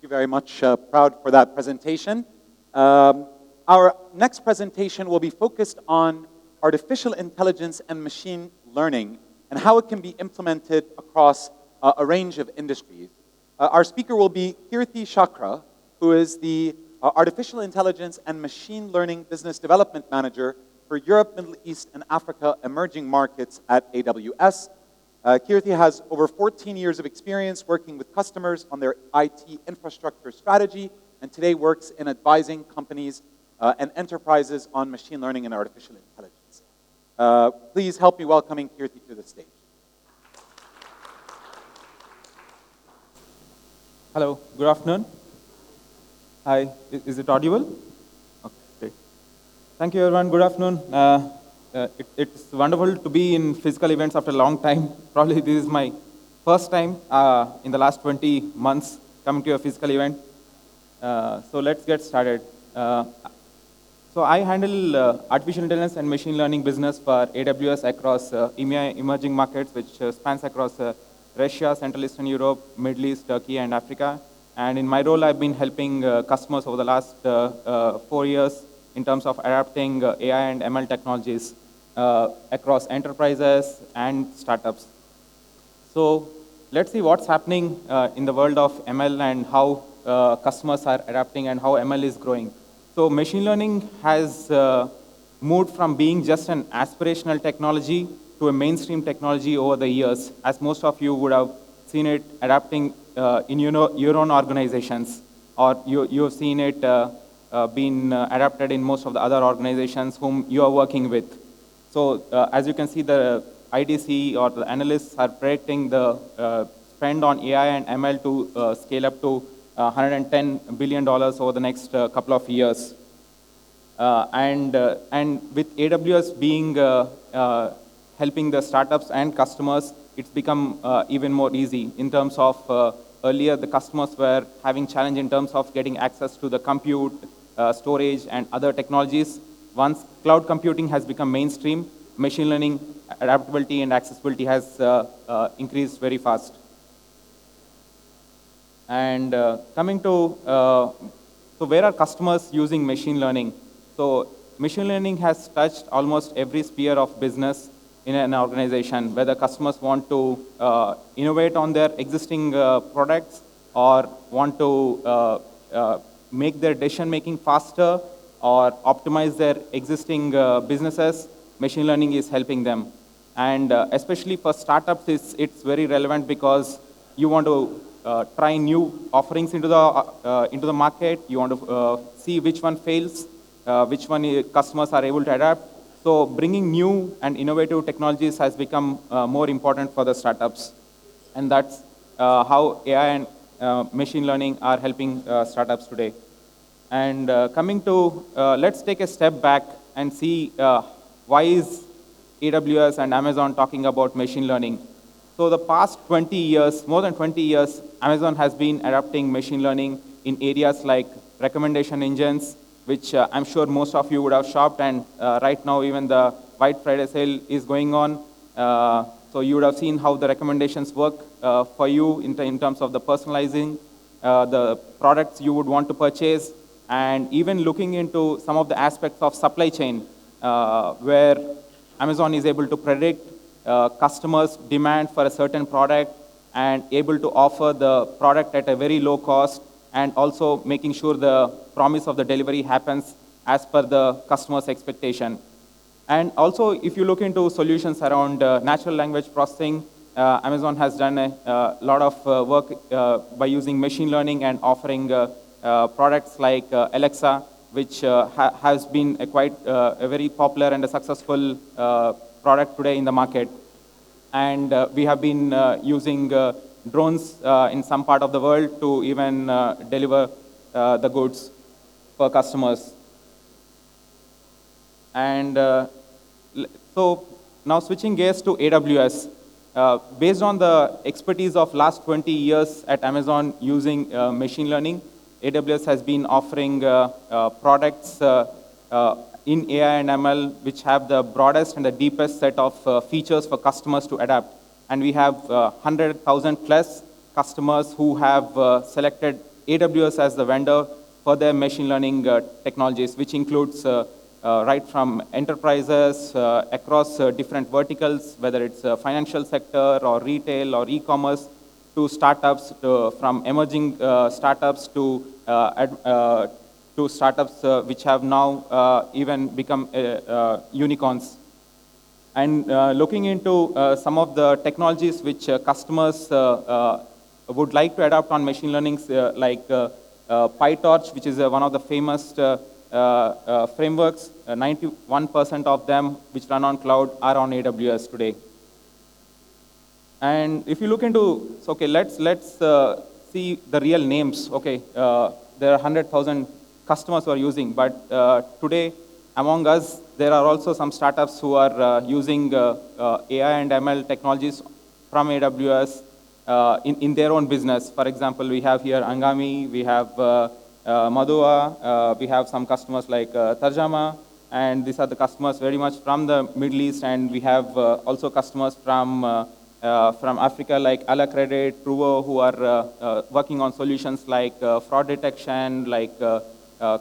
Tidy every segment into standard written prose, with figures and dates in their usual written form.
you very much. Proud for that presentation. Our next presentation will be focused on artificial intelligence and machine learning and how it can be implemented across a range of industries. Our speaker will be Keerthi Chakra, who is the Artificial Intelligence and Machine Learning Business Development Manager for Europe, Middle East, and Africa Emerging Markets at AWS. Keerthi has over 14 years of experience working with customers on their IT infrastructure strategy, and today works in advising companies and enterprises on machine learning and artificial intelligence. Please help me welcoming Keerthi to the stage. Hello, good afternoon. Hi, is it audible? Okay, great. Thank you everyone, good afternoon. It's wonderful to be in physical events after a long time. Probably this is my first time in the last 20 months coming to a physical event. So let's get started. So I handle artificial intelligence and machine learning business for AWS across EMEA emerging markets, which spans across Russia, Central Eastern Europe, Middle East, Turkey, and Africa. And in my role, I've been helping customers over the last 4 years in terms of adapting AI and ML technologies across enterprises and startups. So let's see what's happening in the world of ML and how customers are adapting and how ML is growing. So machine learning has moved from being just an aspirational technology to a mainstream technology over the years, as most of you would have seen it adapting in your own organizations, or you've seen it being adapted in most of the other organizations whom you are working with. So as you can see, the IDC or the analysts are predicting the spend on AI and ML to scale up to $110 billion over the next couple of years. And with AWS being helping the startups and customers, it's become even more easy in terms of earlier the customers were having challenge in terms of getting access to the compute, storage, and other technologies. Once cloud computing has become mainstream, machine learning adaptability and accessibility has increased very fast. And coming to, so where are customers using machine learning? So machine learning has touched almost every sphere of business in an organization, whether customers want to innovate on their existing products or want to make their decision making faster or optimize their existing businesses. Machine learning is helping them. And especially for startups, it's very relevant because you want to try new offerings into the market. You want to see which one fails, which one customers are able to adapt. So bringing new and innovative technologies has become more important for the startups. And that's how AI and machine learning are helping startups today. And coming to, let's take a step back and see why is AWS and Amazon talking about machine learning. So the past 20 years, more than 20 years, Amazon has been adapting machine learning in areas like recommendation engines, which I'm sure most of you would have shopped, and right now even the White Friday sale is going on. So you would have seen how the recommendations work for you in terms of the personalizing, the products you would want to purchase, and even looking into some of the aspects of supply chain, where Amazon is able to predict customers' demand for a certain product and able to offer the product at a very low cost, and also making sure the promise of the delivery happens as per the customer's expectation. And also, if you look into solutions around natural language processing, Amazon has done a lot of work by using machine learning and offering products like Alexa, which has been a very popular and a successful product today in the market. And we have been using drones in some part of the world to even deliver the goods for customers. And so now switching gears to AWS. Based on the expertise of last 20 years at Amazon using machine learning, AWS has been offering products in AI and ML which have the broadest and the deepest set of features for customers to adapt. And we have 100,000 plus customers who have selected AWS as the vendor for their machine learning technologies, which includes right from enterprises across different verticals, whether it's financial sector or retail or e-commerce, to startups, from emerging startups to startups which have now even become unicorns. And looking into some of the technologies which customers would like to adopt on machine learning, like PyTorch, which is one of the famous frameworks. 91% of them which run on cloud are on AWS today. And if you look into, so okay, let's see the real names. Okay, there are 100,000 customers who are using, but today among us, there are also some startups who are using AI and ML technologies from AWS in their own business. For example, we have here Angami, we have Madhua, we have some customers like Tarjama, and these are the customers very much from the Middle East, and we have also customers from Africa like Ala Credit, Truvo, who are working on solutions like fraud detection, like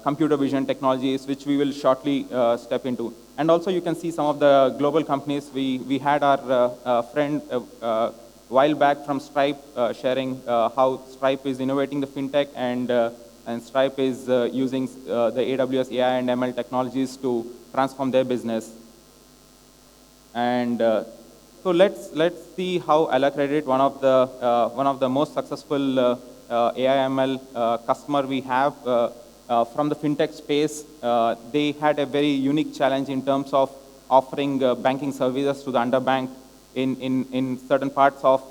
computer vision technologies, which we will shortly step into. And also you can see some of the global companies. We had our friend a while back from Stripe sharing how Stripe is innovating the fintech, and Stripe is using the AWS AI and ML technologies to transform their business. And so let's see how Ala Credit, one of the most successful AI ML customer we have from the fintech space. They had a very unique challenge in terms of offering banking services to the underbanked in certain parts of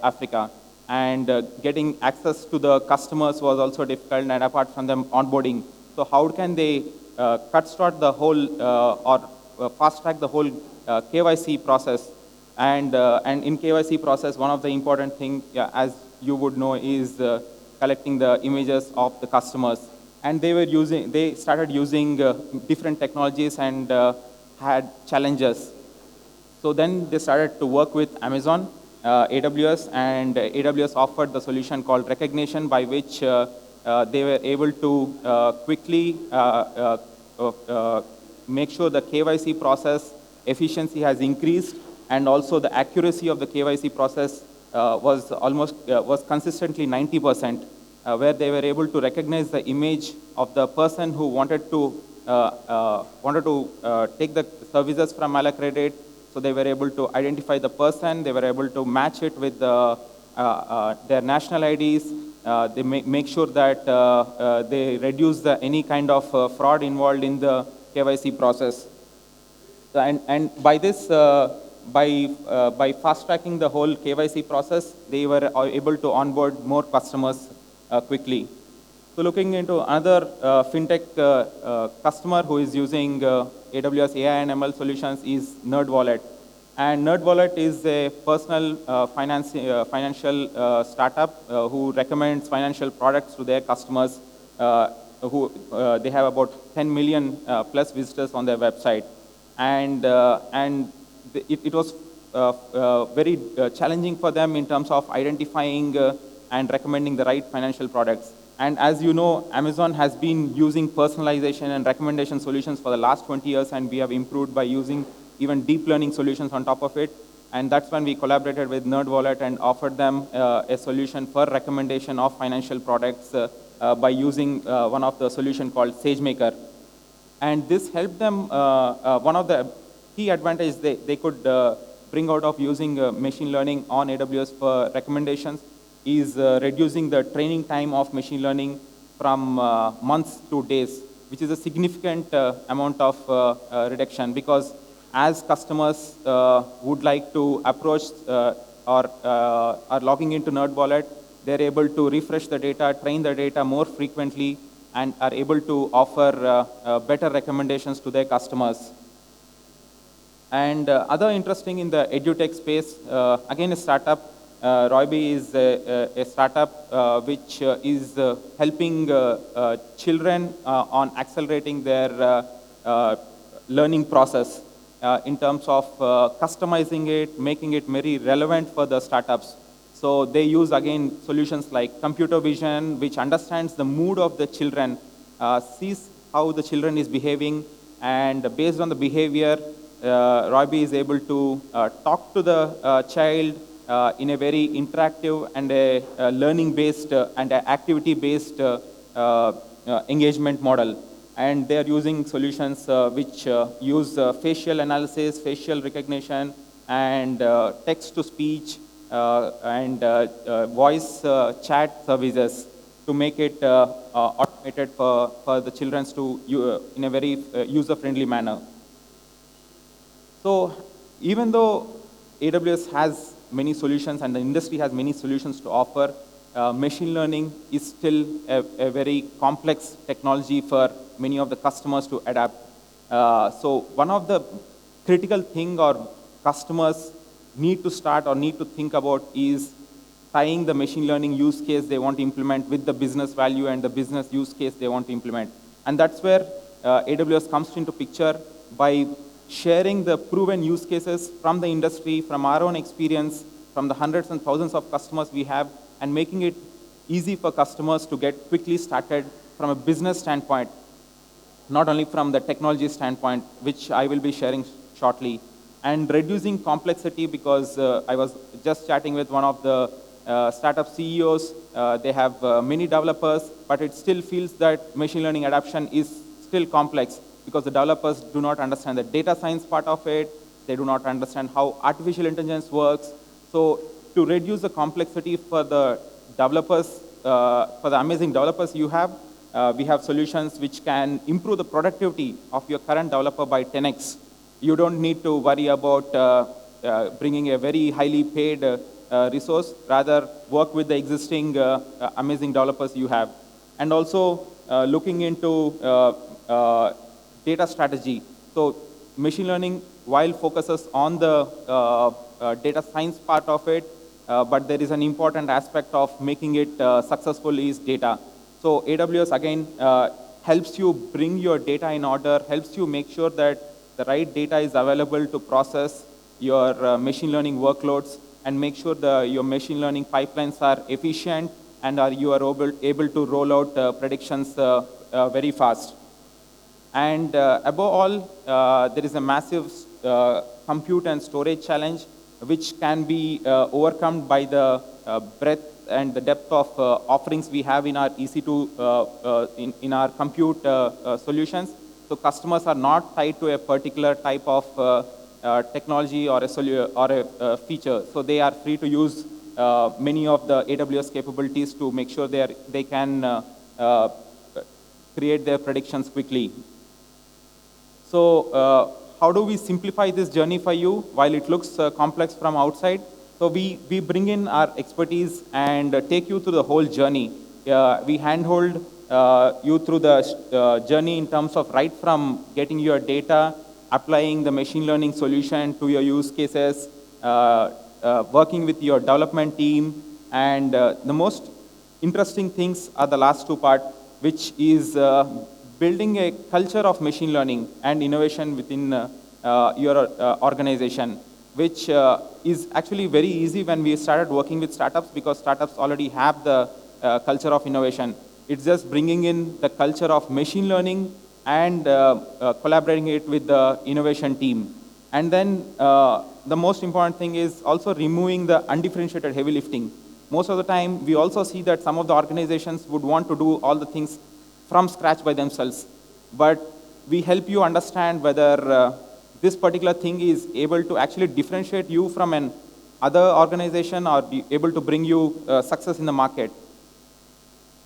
Africa. And getting access to the customers was also difficult, and apart from them onboarding. So how can they cut-start the whole or fast-track the whole KYC process? And in KYC process, one of the important things, as you would know, is collecting the images of the customers. And they started using different technologies and had challenges. So then they started to work with Amazon, AWS, and AWS offered the solution called Recognition, by which they were able to quickly make sure the KYC process efficiency has increased, and also the accuracy of the KYC process was consistently 90%, where they were able to recognize the image of the person who wanted to take the services from Ala Credit. So they were able to identify the person, they were able to match it with their national IDs. They make sure that they reduce any kind of fraud involved in the KYC process. And by this, by fast-tracking the whole KYC process, they were able to onboard more customers quickly. So looking into another fintech customer who is using AWS AI and ML solutions is Nerdwallet. And Nerdwallet is a personal financial startup who recommends financial products to their customers. They have about 10 million plus visitors on their website. And it was very challenging for them in terms of identifying and recommending the right financial products. And as you know, Amazon has been using personalization and recommendation solutions for the last 20 years, and we have improved by using even deep learning solutions on top of it. And that's when we collaborated with Nerdwallet and offered them a solution for recommendation of financial products by using one of the solution called SageMaker. And this helped them, one of the key advantages they could bring out of using machine learning on AWS for recommendations is reducing the training time of machine learning from months to days, which is a significant amount of reduction, because as customers would like to approach or are logging into Nerdwallet, they're able to refresh the data, train the data more frequently, and are able to offer better recommendations to their customers. And other interesting in the edutech space, again a startup, Roybe is a startup which is helping children on accelerating their learning process in terms of customizing it, making it very relevant for the startups. So they use, again, solutions like computer vision, which understands the mood of the children, sees how the children is behaving, and based on the behavior, Robbie is able to talk to the child in a very interactive and a learning-based and a activity-based engagement model. And they are using solutions which use facial analysis, facial recognition, and text-to-speech and voice chat services to make it automated for the children to in a very user-friendly manner. So even though AWS has many solutions and the industry has many solutions to offer, machine learning is still a very complex technology for many of the customers to adapt. So one of the critical thing or customers need to start or need to think about is tying the machine learning use case they want to implement with the business value and the business use case they want to implement. And that's where AWS comes into picture by sharing the proven use cases from the industry, from our own experience, from the hundreds and thousands of customers we have, and making it easy for customers to get quickly started from a business standpoint, not only from the technology standpoint, which I will be sharing shortly, and reducing complexity, because I was just chatting with one of the startup CEOs. They have many developers, but it still feels that machine learning adoption is still complex because the developers do not understand the data science part of it. They do not understand how artificial intelligence works. So to reduce the complexity for the developers, for the amazing developers you have, we have solutions which can improve the productivity of your current developer by 10x. You don't need to worry about bringing a very highly paid resource, rather work with the existing amazing developers you have. And also looking into data strategy. So machine learning, while focuses on the data science part of it, but there is an important aspect of making it successful is data. So AWS, again, helps you bring your data in order, helps you make sure that the right data is available to process your machine learning workloads, and make sure your machine learning pipelines are efficient and you are able to roll out predictions very fast. And above all, there is a massive compute and storage challenge, which can be overcome by the breadth and the depth of offerings we have in our EC2, in our compute solutions. So customers are not tied to a particular type of technology or a feature. So they are free to use many of the AWS capabilities to make sure they can create their predictions quickly. So how do we simplify this journey for you while it looks complex from outside? So we bring in our expertise and take you through the whole journey. We handhold you through the journey in terms of right from getting your data, applying the machine learning solution to your use cases, working with your development team, and the most interesting things are the last two parts, which is building a culture of machine learning and innovation within your organization, which is actually very easy when we started working with startups, because startups already have the culture of innovation. It's just bringing in the culture of machine learning and collaborating it with the innovation team. And then the most important thing is also removing the undifferentiated heavy lifting. Most of the time, we also see that some of the organizations would want to do all the things from scratch by themselves. But we help you understand whether this particular thing is able to actually differentiate you from an other organization or be able to bring you success in the market.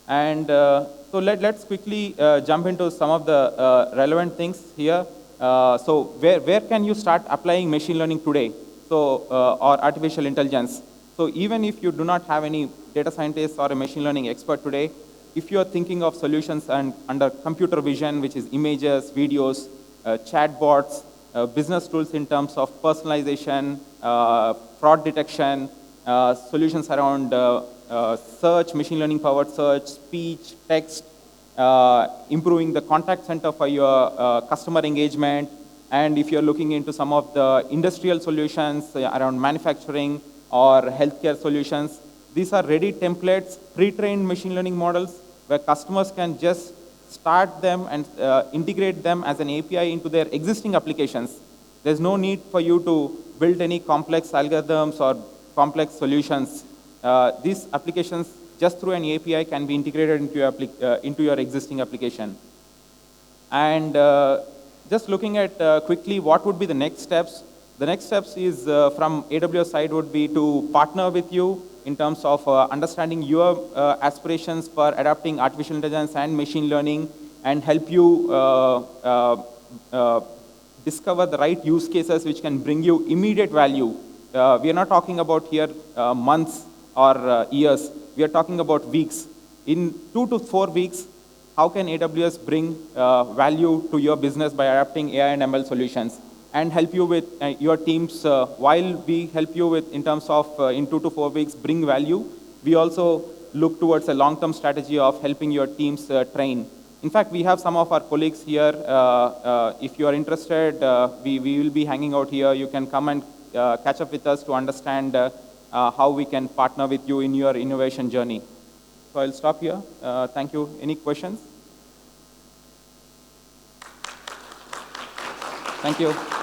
And so let's quickly jump into some of the relevant things here. So where can you start applying machine learning today? So or artificial intelligence. So even if you do not have any data scientist or a machine learning expert today, if you are thinking of solutions and under computer vision, which is images, videos, chatbots, business tools in terms of personalization, fraud detection, solutions around search, machine learning powered search, speech, text, improving the contact center for your customer engagement. And if you're looking into some of the industrial solutions around manufacturing or healthcare solutions, These are ready templates, pre-trained machine learning models, where customers can just start them and integrate them as an API into their existing applications. There's no need for you to build any complex algorithms or complex solutions. These applications, just through an API, can be integrated into your existing application. And just looking at quickly what would be the next steps. The next steps is from AWS side would be to partner with you in terms of understanding your aspirations for adapting artificial intelligence and machine learning, and help you discover the right use cases which can bring you immediate value. We are not talking about here months or years. We are talking about weeks. In 2 to 4 weeks, how can AWS bring value to your business by adapting AI and ML solutions, and help you with your teams while we help you with in terms of in 2 to 4 weeks bring value. We also look towards a long-term strategy of helping your teams train. In fact, we have some of our colleagues here. If you are interested, we will be hanging out here. You can come and catch up with us to understand how we can partner with you in your innovation journey. So I'll stop here. Thank you. Any questions? Thank you.